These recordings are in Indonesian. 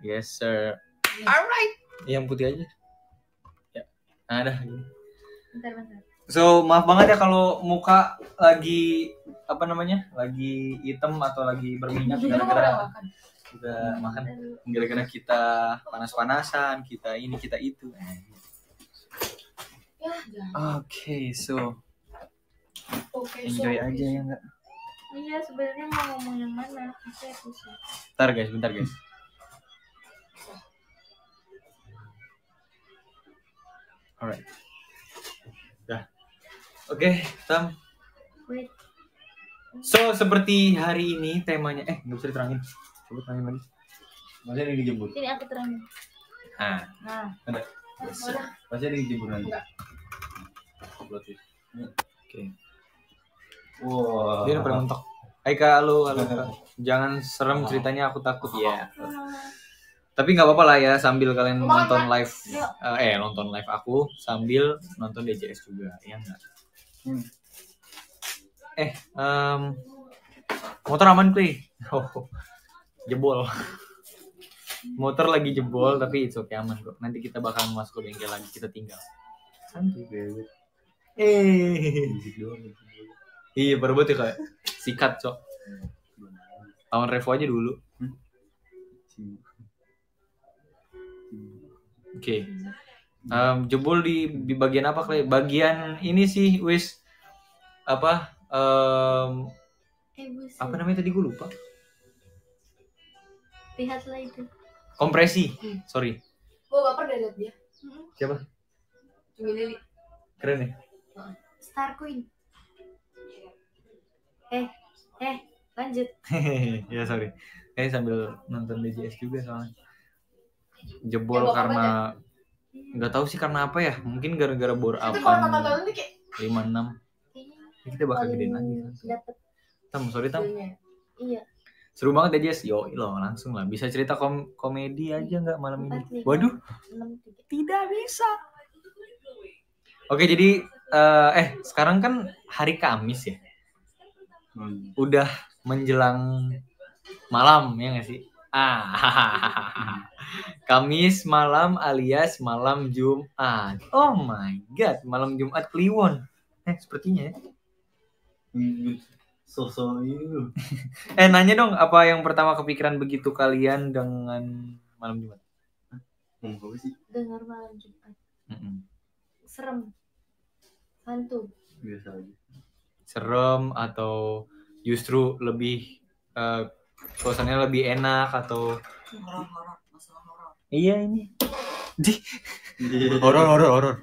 Yes sir. Alright. Yang putih aja. Ya. Ada. Bentar. So maaf banget ya kalau muka lagi apa namanya, lagi hitam atau lagi berminyak gara-gara kita makan, gara-gara kita panas-panasan, kita ini kita itu. Oke, so enjoy aja ya enggak? Iya, sebenarnya mau ngomong yang mana? Bisa. Bentar guys. Alright. Dah. Oke, Tam. Wait. So seperti hari ini temanya, nggak bisa diterangin. Coba terangin lagi. Masih ada yang dijemput. Sini aku terangin. Nah. Ada. Masih ada yang dijemput nanti. Oke. Wow. Dia udah pada mentok. Hai Kak, halo. Jangan serem ceritanya, aku takut ya. Tapi nggak apa-apa lah ya, sambil kalian nonton live, nonton live aku sambil nonton DJS juga, ya nggak? Motor aman Kli. Jebol. Motor lagi jebol tapi it's okay, aman kok. Nanti kita bakal masuk ke bengkel lagi, kita tinggal. Santai banget. Iya baru banget ya kayak sikat cok. Lawan Revo aja dulu. Oke. Jebol di bagian apa Kli? Bagian ini sih wis apa? Apa namanya tadi gue lupa. Lihatlah itu. Kompresi. Sorry. Gue baper udah liat dia. Siapa? Cumi Lili. Keren ya? Star Queen. Lanjut. Ya sorry. Sambil nonton DJS juga soalnya. Jebol karena nggak tahu sih karena apa ya. Mungkin gara-gara bor apa. 56. Ini kita bakal gedein lagi. Dapat. Sorry Tam. Iya. Seru banget DJS. Yo, langsung lah. Bisa cerita komedi aja nggak malam ini? Waduh. Tidak bisa. Oke, jadi sekarang kan hari Kamis ya. Udah menjelang malam ya nggak sih? Kamis malam alias malam Jumat. Oh my god, malam Jumat Kliwon. Sepertinya ya. So itu. Nanya dong, apa yang pertama kepikiran begitu kalian dengan malam Jumat? Apa sih? Dengar malam Jumat. Serem. Hantu. Biasa aja. Serem atau justru lebih suasananya lebih enak atau Horor. Iya ini. Horor.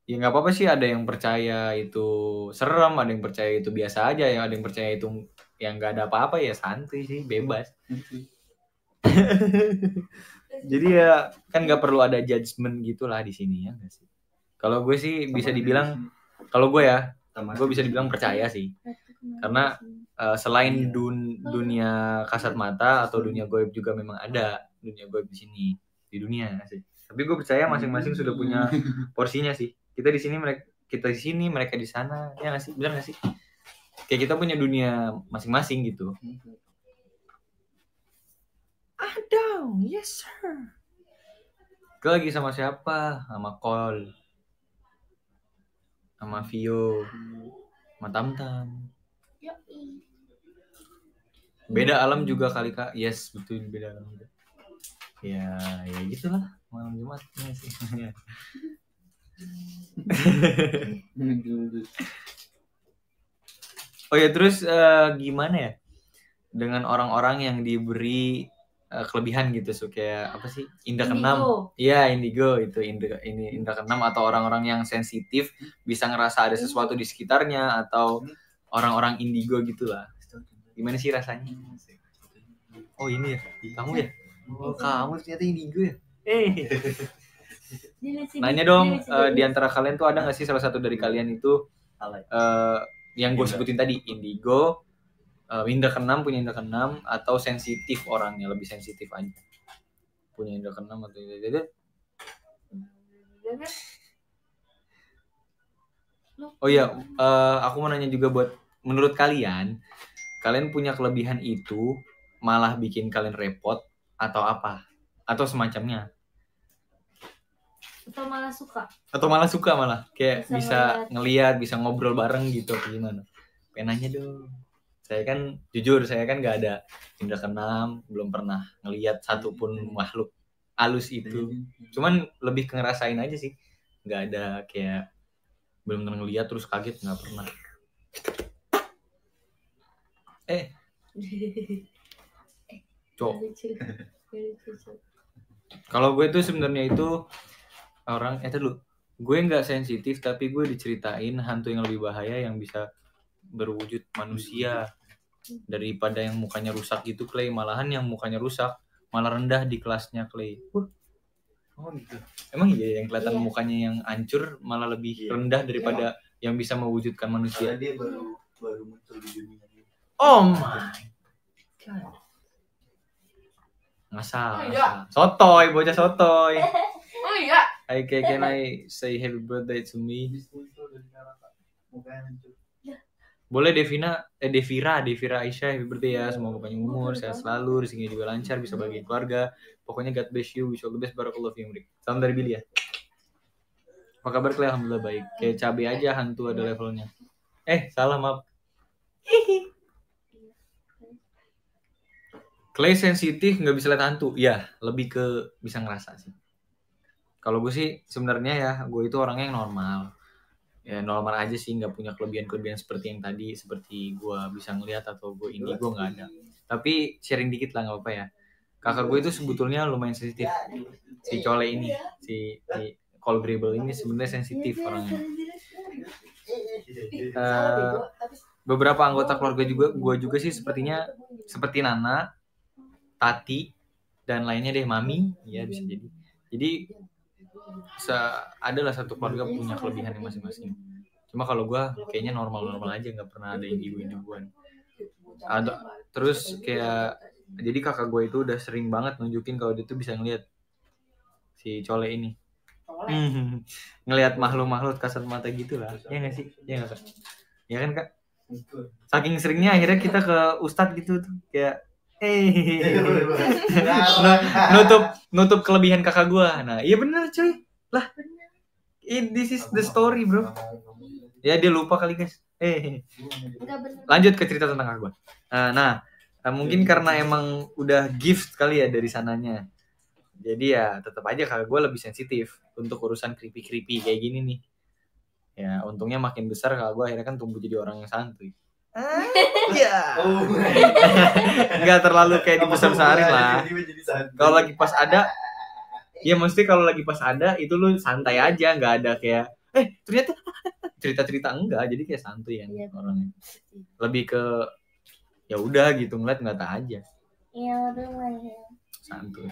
Ya nggak apa-apa sih, ada yang percaya itu serem, ada yang percaya itu biasa aja, yang ada yang percaya itu yang nggak ada apa-apa ya santuy sih, bebas. Jadi ya kan nggak perlu ada judgement gitulah di sini ya nggak sih. Kalau gue sih bisa dibilang, kalau gue bisa dibilang percaya sih, karena selain dunia kasat mata atau dunia goib juga memang ada dunia goib di sini di dunia sih. Tapi gue percaya masing-masing sudah punya porsinya sih. Kita di sini, kita di sini, mereka di sana, ya nggak sih, benar nggak sih? Kayak kita punya dunia masing-masing gitu. Ada, yes sir. Gue lagi sama siapa? Sama Kol, sama Vio, sama Tamtam. Beda alam juga kali Kak. Yes, betul, beda alam juga. Ya gitulah malam Jumat ya sih. Oh ya, terus gimana ya dengan orang-orang yang diberi kelebihan gitu, so kayak apa sih, indra keenam. Iya, indigo itu ini indra keenam, atau orang-orang yang sensitif bisa ngerasa ada sesuatu di sekitarnya, atau orang-orang indigo gitulah. Gimana sih rasanya? Oh ini ya, kamu ya? Oh kamu ternyata indigo ya? Nanya dong, di antara kalian tuh ada nggak sih salah satu dari kalian itu yang gue sebutin tadi, indigo, indra keenam, punya indra keenam, atau sensitif, orangnya lebih sensitif aja, punya indra keenam atau Oh iya, aku mau nanya juga buat menurut kalian punya kelebihan itu malah bikin kalian repot atau apa? Atau semacamnya? Atau malah suka? Atau malah suka malah kayak bisa ngelihat, bisa ngobrol bareng gitu gimana? Penanya dong. Saya kan jujur saya kan nggak ada indra keenam, belum pernah ngelihat satupun makhluk halus itu. Cuman lebih ke ngerasain aja sih. Nggak ada kayak belum pernah ngelihat terus kaget, nggak pernah. Cok. Kalau gue tuh sebenarnya itu orang dulu. Gue nggak sensitif tapi gue diceritain hantu yang lebih bahaya yang bisa berwujud manusia daripada yang mukanya rusak gitu Clay. Malahan yang mukanya rusak malah rendah di kelasnya Clay. Oh gitu. Emang iya yang kelihatan mukanya yang hancur malah lebih rendah daripada yang bisa mewujudkan manusia. Dia baru muncul di dunia. Oh my god. Ngasal. Sotoy, bocah sotoy. Oh iya. Can I say happy birthday to me? Boleh Devira Aisyah, happy birthday ya. Semoga panjang umur, sehat selalu, rezekinya juga lancar, bisa bagi keluarga. Pokoknya God bless you, wish you all the best, barakallahu fiikum. Salam dari Billy ya. Apa kabar Clay? Alhamdulillah baik. Kayak cabai aja hantu ada levelnya. Salah maaf. Clay sensitif nggak bisa lihat hantu. Ya, lebih ke bisa ngerasa sih. Kalau gue sih sebenarnya ya, gue itu orangnya yang normal. Ya normal aja sih, nggak punya kelebihan seperti yang tadi, seperti gue bisa ngelihat atau gue gue nggak ada. Tapi sharing dikit lah nggak apa ya. Kakak gue itu sebetulnya lumayan sensitif. Si Cole ini, si Cole Grable ini sebenarnya sensitif orangnya. Beberapa anggota keluarga juga, gue juga sih sepertinya seperti Nana, Tati, dan lainnya deh, Mami, ya bisa jadi. Jadi adalah satu keluarga punya kelebihan masing-masing. Cuma kalau gue kayaknya normal-normal aja, nggak pernah ada yang individuan. Terus kayak jadi kakak gue itu udah sering banget nunjukin kalau dia tuh bisa ngelihat si Cole ini. Ngelihat makhluk-makhluk kasat mata gitu lah. Ya nggak sih? Ya nggak Kak? Ya kan Kak? Saking seringnya akhirnya kita ke Ustadz gitu tuh kayak nutup kelebihan kakak gue. Nah iya bener cuy lah. This is the story bro. Ya dia lupa kali guys. Lanjut ke cerita tentang kakak gue. Nah mungkin karena emang udah gift kali ya dari sananya. Jadi ya tetap aja kakak gue lebih sensitif untuk urusan creepy kayak gini nih. Ya untungnya makin besar kakak gue akhirnya kan tumbuh jadi orang yang santuy. Ya. Nggak terlalu kayak dibesar-besarin lah. Kalau lagi pas ada, ya mesti kalau lagi pas ada itu lu santai aja, nggak ada kayak ternyata cerita-cerita enggak, jadi kayak santuy ya orangnya. Lebih ke ya udah gitu ngeliat nggak tak aja. Iya santuy.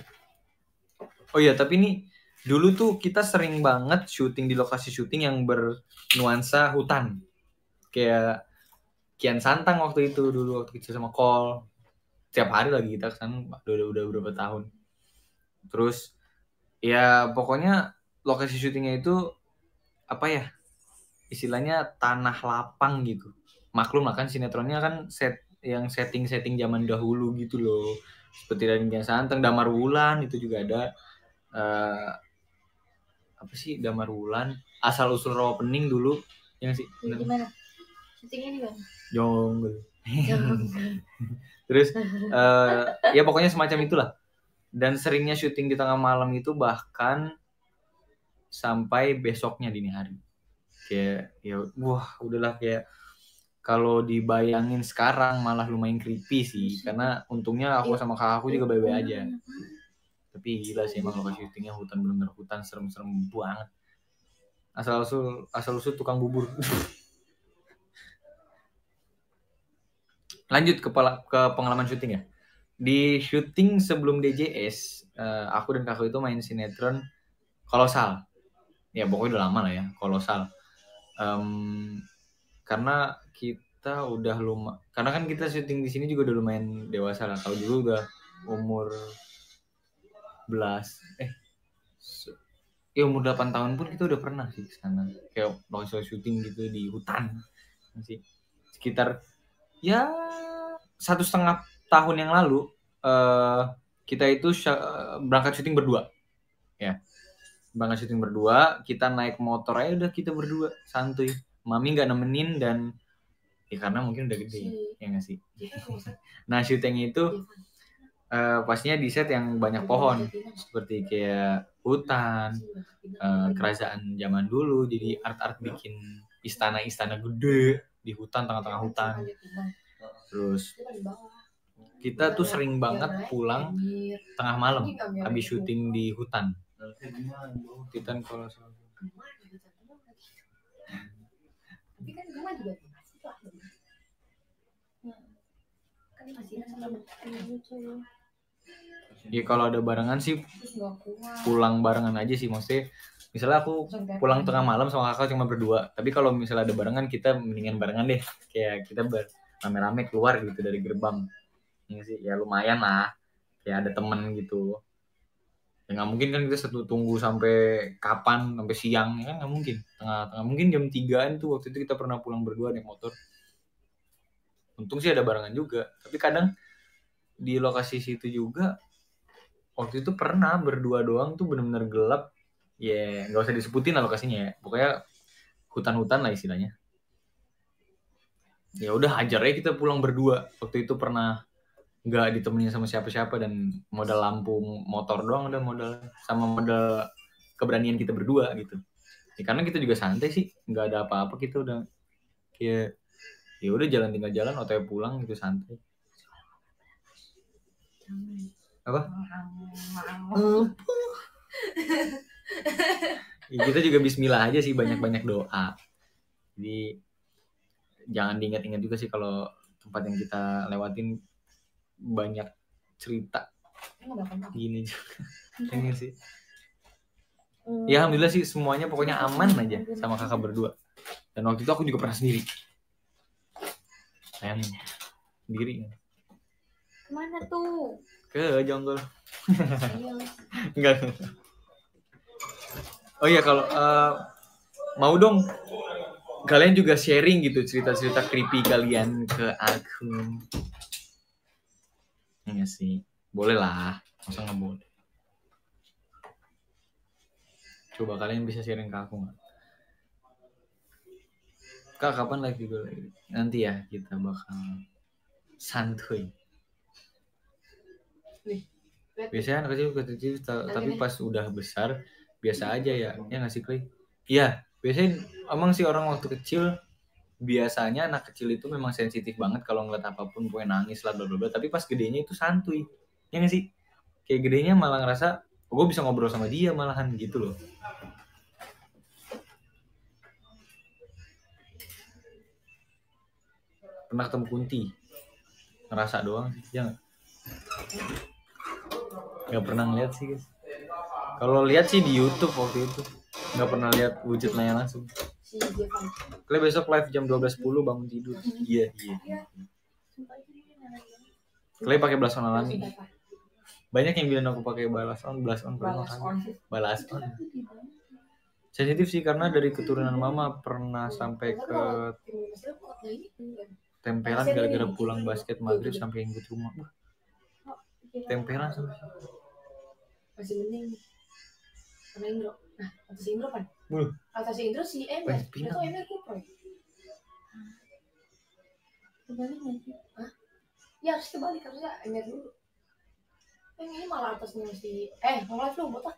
Oh iya tapi nih dulu tuh kita sering banget syuting di lokasi syuting yang bernuansa hutan, kayak Kian Santang waktu itu dulu waktu kecil sama Kol. Setiap hari lagi kita kesana udah berapa tahun. Terus ya pokoknya lokasi syutingnya itu apa ya? Istilahnya tanah lapang gitu. Maklum lah kan sinetronnya kan setting zaman dahulu gitu loh. Seperti dari Kian Santang, Damar Wulan itu juga ada. Apa sih Damar Wulan? Asal usul rawa pening dulu. Yang sih. Gimana? Syutingnya di mana? Jonggol. Terus ya pokoknya semacam itulah. Dan seringnya syuting di tengah malam itu bahkan sampai besoknya dini hari. Kayak ya wah udahlah kayak kalau dibayangin sekarang malah lumayan creepy sih, karena untungnya aku sama kakakku juga baik-baik aja. Tapi gila sih emang lokasi syutingnya hutan, bener-bener hutan, serem-serem banget. Asal usul tukang bubur. Lanjut ke pengalaman syuting ya. Di syuting sebelum DJS, aku dan kakak itu main sinetron Kolosal. Ya pokoknya udah lama lah ya, Kolosal. Karena kita udah karena kan kita syuting di sini juga udah lumayan dewasa lah. Kalau dulu udah umur ya umur 8 tahun pun kita udah pernah sih ke sana. Kayak local syuting gitu di hutan. Sih. Sekitar ya 1,5 tahun yang lalu kita itu berangkat syuting berdua. Ya. Berangkat syuting berdua, kita naik motor aja udah kita berdua santuy. Mami nggak nemenin dan ya karena mungkin udah gede, ya nggak sih. Nah syuting itu pastinya di set yang banyak pohon seperti kayak hutan, kerajaan zaman dulu. Jadi art bikin istana gede di hutan, tengah-tengah hutan. Terus kita tuh sering banget pulang tengah malam habis syuting di hutan. Hutan kalau Tapi kan rumah juga masih lah. Kan masih ya kalau ada barengan sih pulang barengan aja sih, maksudnya misalnya aku pulang tengah malam sama kakak cuma berdua, tapi kalau misalnya ada barengan kita mendingan barengan deh, kayak kita rame-rame keluar gitu dari gerbang. Ini sih ya lumayan lah, kayak ada temen gitu. Ya nggak mungkin kan kita tunggu sampai kapan, sampai siang, ya kan nggak mungkin. Tengah mungkin jam 3-an tuh waktu itu kita pernah pulang berdua naik motor. Untung sih ada barengan juga, tapi kadang di lokasi situ juga waktu itu pernah berdua doang tuh bener-bener gelap. Ya nggak usah disebutin lah lokasinya ya, pokoknya hutan-hutan lah istilahnya. Ya udah hajar aja kita pulang berdua. Waktu itu pernah nggak ditemenin sama siapa-siapa dan modal lampu motor doang, udah modal sama modal keberanian kita berdua gitu ya, karena kita juga santai sih, nggak ada apa-apa, kita udah kayak ya udah jalan, tinggal jalan otw pulang gitu, santai. Apa ya, kita juga bismillah aja sih, banyak-banyak doa, jadi jangan diingat-ingat juga sih kalau tempat yang kita lewatin banyak cerita gini juga. Ini sih ya alhamdulillah sih semuanya pokoknya aman aja sama kakak berdua. Dan waktu itu aku juga pernah sendiri, sayang sendiri. Kemana tuh? Ke Jonggol. Enggak. Oh iya, kalau mau dong kalian juga sharing gitu cerita-cerita creepy kalian ke aku. Iya sih, boleh lah, masa nggak boleh. Coba kalian bisa sharing ke aku nggak? Kak, kapan live juga lagi? Nanti ya kita bakal santuy. Biasanya anak kecil tapi pas udah besar biasa aja ya nggak sih Clay? Iya, biasanya emang sih orang waktu kecil biasanya anak kecil itu memang sensitif banget kalau ngeliat apapun, gue nangis lah bla bla bla, tapi pas gedenya itu santuy, ya nggak sih? Kayak gedenya malah ngerasa gue bisa ngobrol sama dia malahan gitu loh. Pernah ketemu Kunti, ngerasa doang sih, ya nggak pernah ngeliat sih guys. Kalau lihat sih di YouTube waktu itu, nggak pernah lihat wujudnya langsung. Kalian besok live jam 12.10 bangun tidur. Iya. Kalian pakai blush on alami. Banyak yang bilang aku pakai blush on. Sensitif sih karena dari keturunan mama pernah sampai ke tempelan gara-gara pulang basket maghrib sampai ingin rumah. Tempelan sampai. Masih mending. Karena Indro. Nah, atas Indro kan? Atas Indro si Emir. Itu Emir Kupro. Kebalik nanti. Hah? Ya harus kebalik, harusnya Emir dulu. Ini malah atasnya si live lu botak.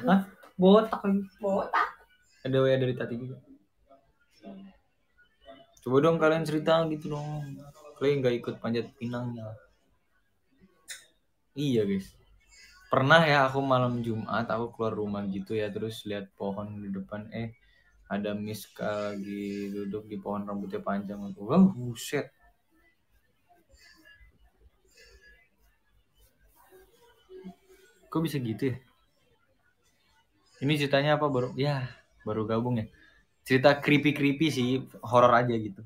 Hah? Botak lagi. Botak. Ada WA dari Tati juga. Coba dong kalian cerita gitu dong. Kalian nggak ikut panjat pinangnya. Iya guys. Pernah ya aku malam Jumat aku keluar rumah gitu ya, terus lihat pohon di depan ada Miska lagi duduk di pohon rambutnya panjang. Wah, buset. Kok bisa gitu ya? Ini ceritanya apa baru gabung ya. Cerita creepy sih, horor aja gitu.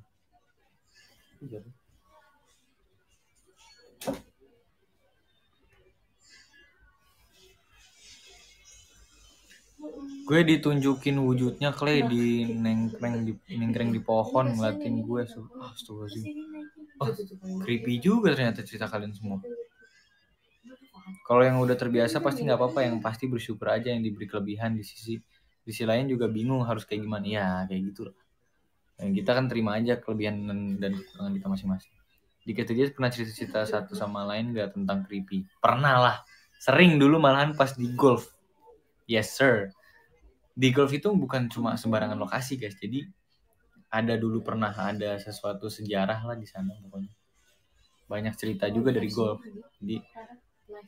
Gue ditunjukin wujudnya Clay di nengkreng di pohon ngeliatin gue. Astagfirullahaladzim. Oh, creepy juga ternyata cerita kalian semua. Kalau yang udah terbiasa pasti nggak apa-apa, yang pasti bersyukur aja yang diberi kelebihan di sisi lain juga bingung harus kayak gimana. Ya kayak gitu lah. Yang kita kan terima aja kelebihan dan kekurangan kita masing-masing. Dikit aja pernah cerita-cerita satu sama lain nggak tentang creepy? Pernah lah. Sering dulu malahan pas di golf. Yes sir. Di golf itu bukan cuma sembarangan lokasi guys. Jadi ada dulu pernah ada sesuatu sejarah lah di sana pokoknya. Banyak cerita juga dari golf. Jadi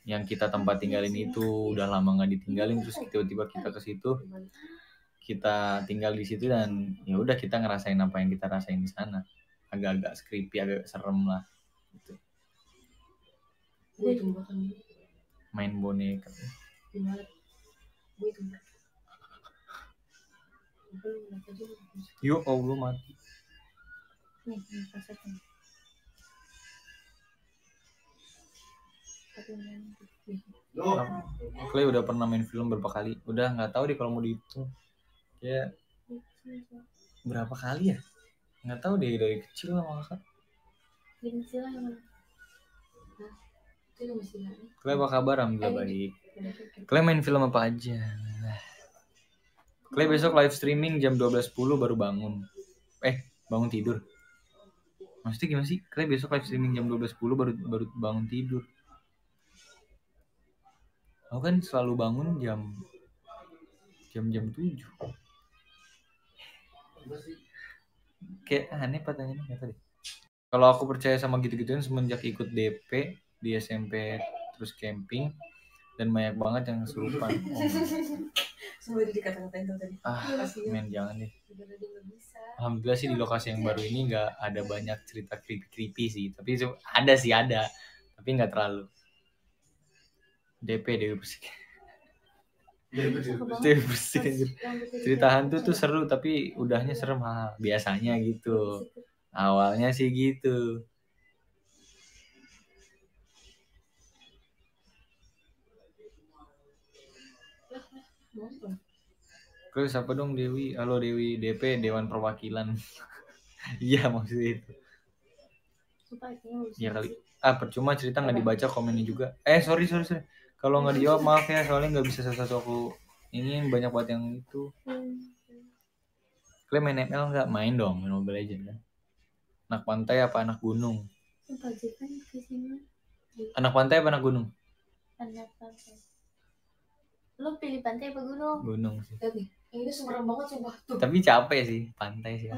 yang kita tempat tinggalin itu udah lama nggak ditinggalin, terus tiba-tiba kita ke situ, kita tinggal di situ dan ya udah kita ngerasain apa yang kita rasain di sana. Agak-agak creepy, agak serem lah. Gitu. Main boneka. Yo Allah mati. Clay udah pernah main film berapa kali? Udah nggak tahu deh kalau mau dihitung. Ya berapa kali ya? Nggak tahu deh dari kecil lah malah. Clay apa kabar? Alhamdulillah baik. Clay main film apa aja? Clay besok live streaming jam 12.10 baru bangun. Bangun tidur. Maksudnya gimana sih? Clay besok live streaming jam 12.10 baru bangun tidur. Aku kan selalu bangun jam 7. Kayak aneh pertanyaannya nggak tahu deh. Kalau aku percaya sama gitu-gituan semenjak ikut DP di SMP terus camping dan banyak banget yang serupan. Semua itu dikata-katain tadi. Men jangan deh. Alhamdulillah sih di lokasi yang baru ini nggak ada banyak cerita creepy sih, tapi ada, tapi nggak terlalu. DP Dewi Persik. Dewi Persik anjir. Cerita hantu tuh seru tapi udahnya serem biasanya gitu. Awalnya sih gitu. Terus apa dong Dewi? Halo Dewi, DP Dewan Perwakilan. Iya maksudnya itu. Iya kali. Percuma cerita nggak dibaca komennya juga. Sorry. Kalau nggak dijawab maaf ya, soalnya nggak bisa satu-satu aku ini banyak banget yang itu. Kalian main ML nggak? Main dong, main Mobile Legends kan. Anak pantai apa anak gunung? Anak pantai apa anak gunung? Anak pantai. Lo pilih pantai apa gunung? Gunung sih. Tapi ini serem banget sumpah tuh. Tapi capek sih pantai sih.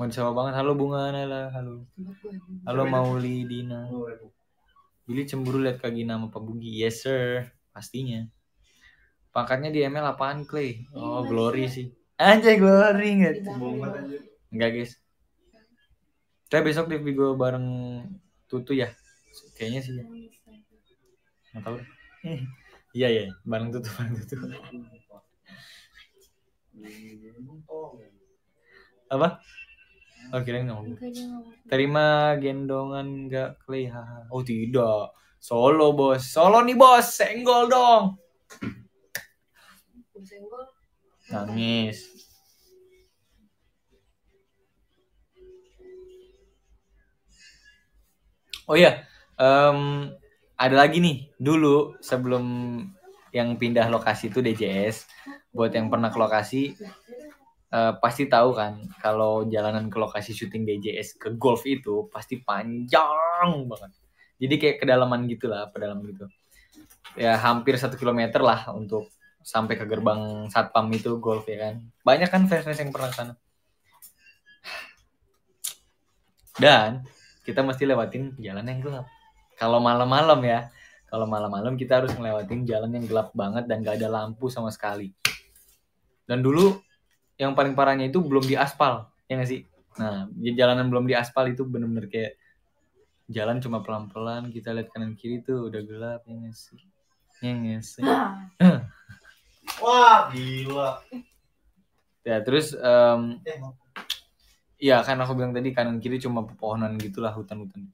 Mau disapa banget. Halo Bunga Nela, halo. Halo Mauli Dina. Billy cemburu lihat Kak Gina sama Pak Bugi. Yes sir, pastinya. Pangkatnya di ML apaan Clay? Oh Glory sih. Anjay Glory enggak guys. Kita besok di Vigo bareng Tutu ya. Kayaknya sih ya. Nggak tahu deh. Iya bareng Tutu. Apa? Oh kirain ngomong. Terima gendongan nggak Clay? Oh tidak. Solo bos. Solo nih bos. Senggol dong. Nangis. Oh iya. Ada lagi nih. Dulu sebelum yang pindah lokasi itu DJS. Buat yang pernah ke lokasi. Pasti tahu kan kalau jalanan ke lokasi syuting DJS ke golf itu pasti panjang banget. Jadi kayak kedalaman gitulah, pedalaman gitu. Ya hampir 1 kilometer lah untuk sampai ke gerbang satpam itu golf ya kan. Banyak kan fans-fans yang pernah ke sana. Dan kita mesti lewatin jalan yang gelap. Kalau malam-malam ya. Kalau malam-malam kita harus ngelewatin jalan yang gelap banget dan gak ada lampu sama sekali. Dan dulu yang paling parahnya itu belum diaspal, ya nggak sih? Nah, jalanan belum diaspal itu bener-bener kayak jalan cuma pelan-pelan, kita lihat kanan kiri tuh udah gelap, ya nggak sih? Ya nggak sih? Wah, gila. Ya, terus ya kan aku bilang tadi kanan kiri cuma pepohonan gitulah, hutan-hutan.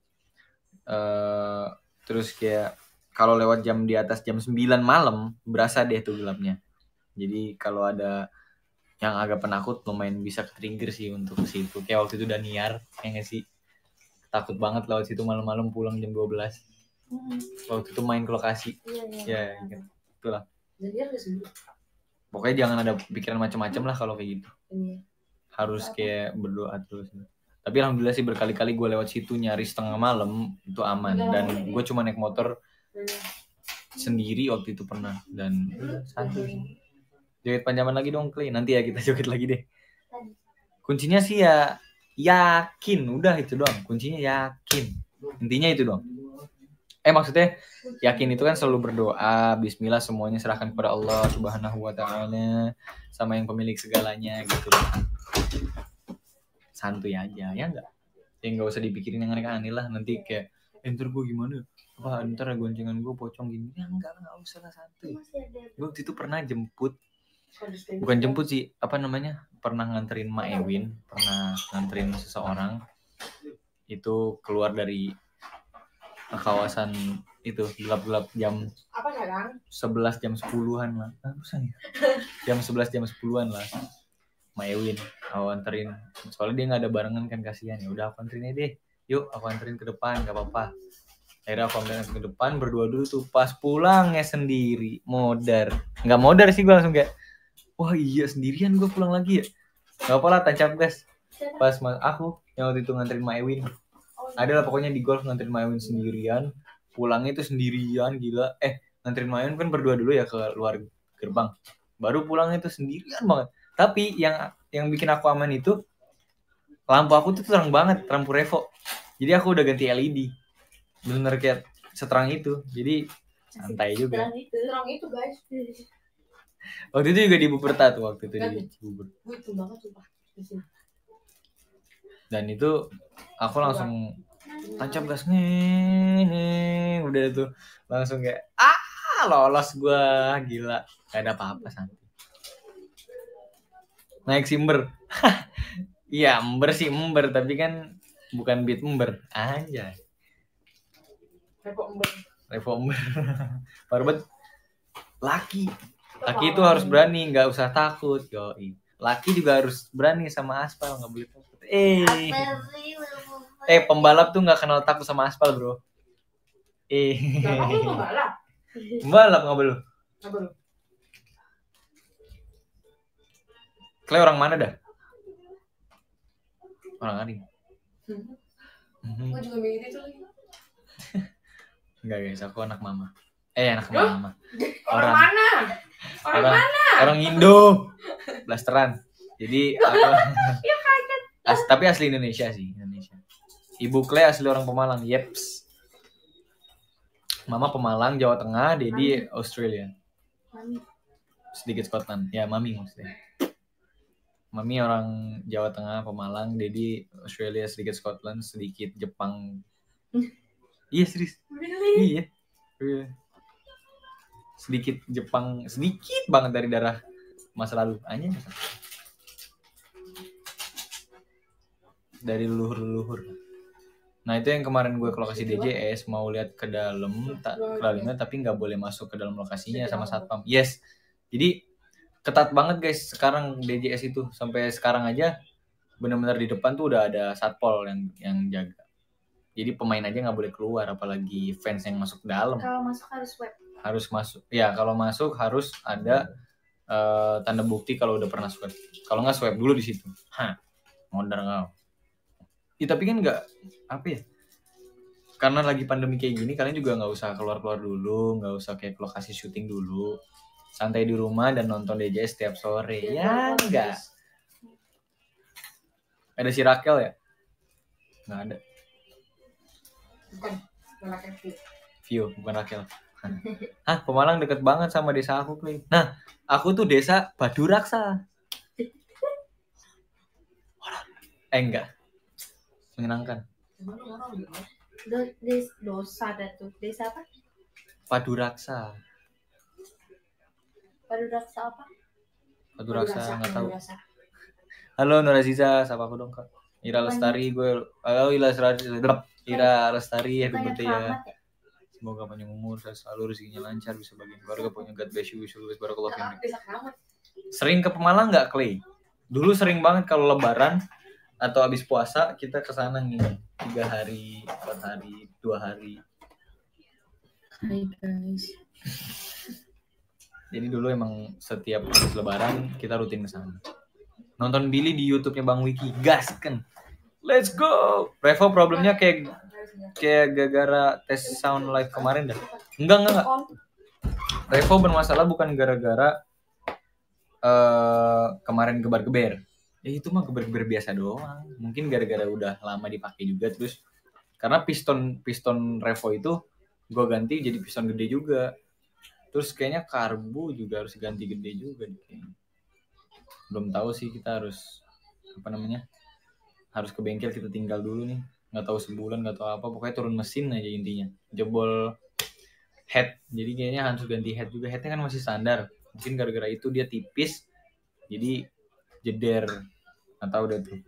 Terus kayak kalau lewat jam di atas jam 9 malam berasa deh tuh gelapnya. Jadi kalau ada yang agak penakut lumayan bisa ke-trigger sih untuk ke situ. Kayak waktu itu Daniar, ya nggak sih? Takut banget lewat situ malam-malam pulang jam 12. Waktu itu main ke lokasi. Ya, gitu. Itulah. Daniar nggak sendiri. Pokoknya jangan ada pikiran macam-macam lah kalau kayak gitu. Iya. Harus kayak berdoa terus. Tapi alhamdulillah sih berkali-kali gue lewat situ nyari setengah malam itu aman. Dan gue cuma naik motor sendiri waktu itu pernah. Dan santai. Joget panjaman lagi dong, Clay. Nanti ya kita joget lagi deh. Kuncinya sih ya yakin. Udah itu doang. Kuncinya yakin. Intinya itu doang. Maksudnya yakin itu kan selalu berdoa, bismillah semuanya serahkan kepada Allah Subhanahu wa taala sama yang pemilik segalanya gitu. Santuy aja ya enggak? Ya enggak usah dipikirin yang aneh-aneh lah, nanti kayak ntar gue gimana? Apa ntar goncengan gue pocong gini? Ya enggak usah lah, santuy. Gue waktu itu pernah jemput, bukan jemput sih, apa namanya? Pernah nganterin Mak Ewin, pernah nganterin seseorang itu keluar dari kawasan itu gelap-gelap jam Apa sekarang? 11 jam 10-an lah. Jam 11 jam 10-an lah. Mak Ewin aku anterin. Soalnya dia enggak ada barengan kan, kasihan. Ya udah aku anterin aja deh. Yuk aku anterin ke depan, enggak apa-apa. Akhirnya aku anterin ke depan berdua dulu tuh. Pas pulangnya sendiri, modar. Enggak modar sih, gue langsung kayak wah iya sendirian gue pulang lagi ya. Enggak apa lah, tancap gas. Pas aku yang waktu itu nganterin Mak Ewin. Ada lah pokoknya di golf nganterin Mak Ewin sendirian, pulangnya itu sendirian, gila. Nganterin Mak Ewin kan berdua dulu ya ke luar gerbang, baru pulangnya itu sendirian banget. Tapi yang bikin aku aman itu lampu aku tuh terang banget, lampu revo. Jadi aku udah ganti LED, bener kayak seterang itu. Jadi santai juga. Terang itu guys. Waktu itu juga di Buperta tuh, waktu itu di Cibubur. Itu banget sumpah. Dan itu aku langsung tancap gas nih, udah tuh langsung kayak lolos gua, gila. Gak ada apa-apa, santai. Naik simber. Iya, ember sih ember, tapi kan bukan beat ember aja. Revo ember. Parbat. Laki itu harus berani, nggak usah takut, yoi. Laki juga harus berani sama aspal, nggak boleh takut. Pembalap tuh nggak kenal takut sama aspal, bro. Pembalap nggak boleh. Clay orang mana dah? Orang Aring. Gue juga mikir itu lagi. Enggak guys, aku anak mama. Anak mama. Orang mana? Orang Indo. Blasteran. Jadi tapi asli Indonesia sih, Indonesia. Ibu Clay asli orang Pemalang, yeps. Mama Pemalang, Jawa Tengah, Dedi Australia. Mami. Sedikit Scotland. Ya, mami maksudnya. Mami orang Jawa Tengah, Pemalang, Dedi Australia, sedikit Scotland, sedikit Jepang. Iya, serius. Iya. Sedikit Jepang, sedikit banget dari darah masa lalu. Hanya dari leluhur. Nah itu yang kemarin gue ke lokasi DJS, mau lihat ke dalam tapi nggak boleh masuk ke dalam lokasinya sama satpam. Yes, jadi ketat banget guys sekarang DJS itu, sampai sekarang aja benar-benar di depan tuh udah ada satpol yang jaga. Jadi pemain aja nggak boleh keluar, apalagi fans yang masuk ke dalam. Kalau masuk harus swab. Harus masuk, ya kalau masuk harus ada tanda bukti kalau udah pernah swab. Kalau nggak swab dulu di situ. Modar nggak. Ya, tapi kan nggak apa ya, karena lagi pandemi kayak gini kalian juga nggak usah keluar dulu, nggak usah kayak ke lokasi syuting dulu, santai di rumah dan nonton DJS setiap sore ya enggak. Ada si Rakel ya? Nggak ada. Bukan Rakel. Vio, bukan Rakel. Pemalang deket banget sama desa aku, Clay. Nah, aku tuh desa Baduraksa. Enggak. Menyenangkan. Dosa dah tuh. Desa apa? Paduraksa. Paduraksa apa? Paduraksa nggak tahu. Halo Nur Aziza, sapa aku dong Kak. Ira Lestari, gue. Halo Ira Lestari, happy birthday ya. Semoga panjang umur, sehat selalu, rezekinya lancar, bisa bagian keluarga, punya God bless you, wish you always barakallahu fiik. Desa Keramat. Sering ke Pemalang nggak, Clay? Dulu sering banget kalau lebaran atau habis puasa kita ke sana nih 3 hari, 4 hari, 2 hari. Hai guys. Jadi dulu emang setiap habis lebaran kita rutin ke sana. Nonton Billy di YouTube-nya Bang Wiki, gas kan. Let's go. Revo problemnya kayak gara-gara tes sound live kemarin dah. Enggak. Revo bermasalah bukan gara-gara kemarin gebar-geber. Itu mah gebar-geber biasa doang. Mungkin gara-gara udah lama dipakai juga, terus karena piston Revo itu gue ganti jadi piston gede juga. Terus kayaknya karbu juga harus ganti gede juga kayaknya. Belum tahu sih, kita harus harus ke bengkel, kita tinggal dulu nih. Nggak tahu sebulan, nggak tahu apa, pokoknya turun mesin aja intinya. Jebol head, jadi kayaknya harus ganti head juga. Headnya kan masih standar, mungkin gara-gara itu dia tipis jadi jeder, nggak tahu deh tuh,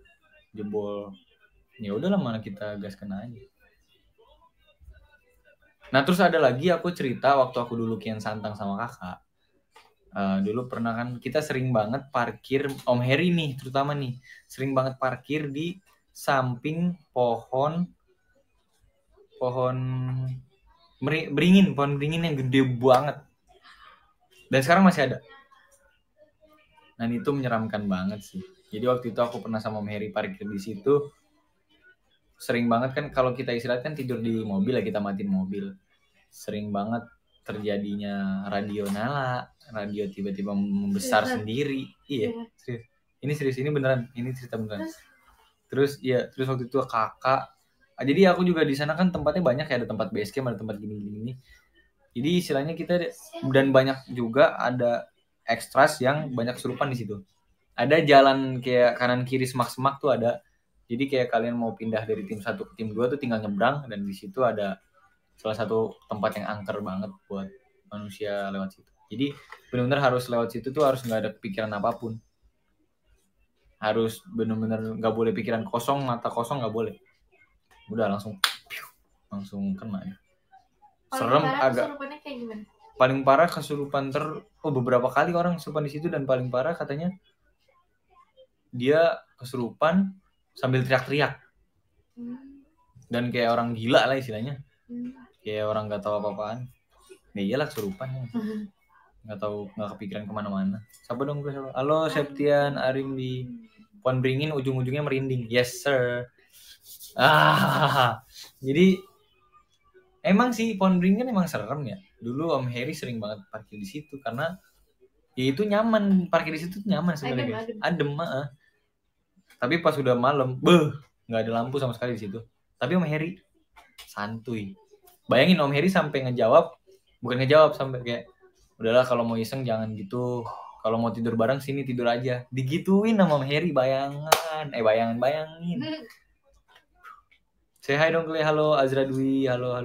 jebol. Ya udahlah, mana kita gaskan aja. Nah terus ada lagi aku cerita waktu aku dulu kian santang sama kakak. Dulu pernah kan kita sering banget parkir, Om Heri nih terutama nih, sering banget parkir di samping pohon beringin yang gede banget. Dan sekarang masih ada. Dan itu menyeramkan banget sih. Jadi waktu itu aku pernah sama Om Heri parkir di situ. Sering banget kan kalau kita istirahat kan tidur di mobil ya, kita matiin mobil. Sering banget terjadinya radio nyala, radio tiba-tiba membesar sendiri. Iya, serius. Ini serius, ini beneran, ini cerita beneran. Terus waktu itu kakak. Jadi aku juga di sana kan tempatnya banyak ya, ada tempat base camp, ada tempat gini. Jadi istilahnya kita, dan banyak juga ada ekstras yang banyak kesurupan di situ. Ada jalan kayak kanan kiri semak-semak tuh ada. Jadi kayak kalian mau pindah dari tim 1 ke tim 2 tuh tinggal nyebrang, dan di situ ada salah satu tempat yang angker banget buat manusia lewat situ. Jadi benar-benar harus lewat situ tuh harus nggak ada pikiran apapun. Harus benar-benar nggak boleh pikiran kosong, mata kosong nggak boleh. Udah langsung kena ya. Serem agak. Kayak gimana? Paling parah kesurupan beberapa kali orang kesurupan di situ, dan paling parah katanya dia kesurupan sambil teriak-teriak. Dan kayak orang gila lah istilahnya. Kayak orang nggak tahu apa-apaan. Ya iyalah kesurupan ya. Nggak kepikiran kemana-mana. Siapa dong gue? Halo Septian Arimbi. Pohon beringin ujung-ujungnya merinding. Yes sir. Jadi emang sih pohon beringin emang serem ya. Dulu Om Heri sering banget parkir di situ karena ya itu nyaman, parkir di situ nyaman sebenarnya. Adem. Tapi pas udah malam, nggak ada lampu sama sekali di situ. Tapi Om Heri santuy. Bayangin Om Heri sampai sampai kayak udahlah kalau mau iseng jangan gitu. Kalau mau tidur bareng sini tidur aja. Digituin sama Om Heri, bayangin. Say hi dong, Clay. Halo Azra Dwi. Halo.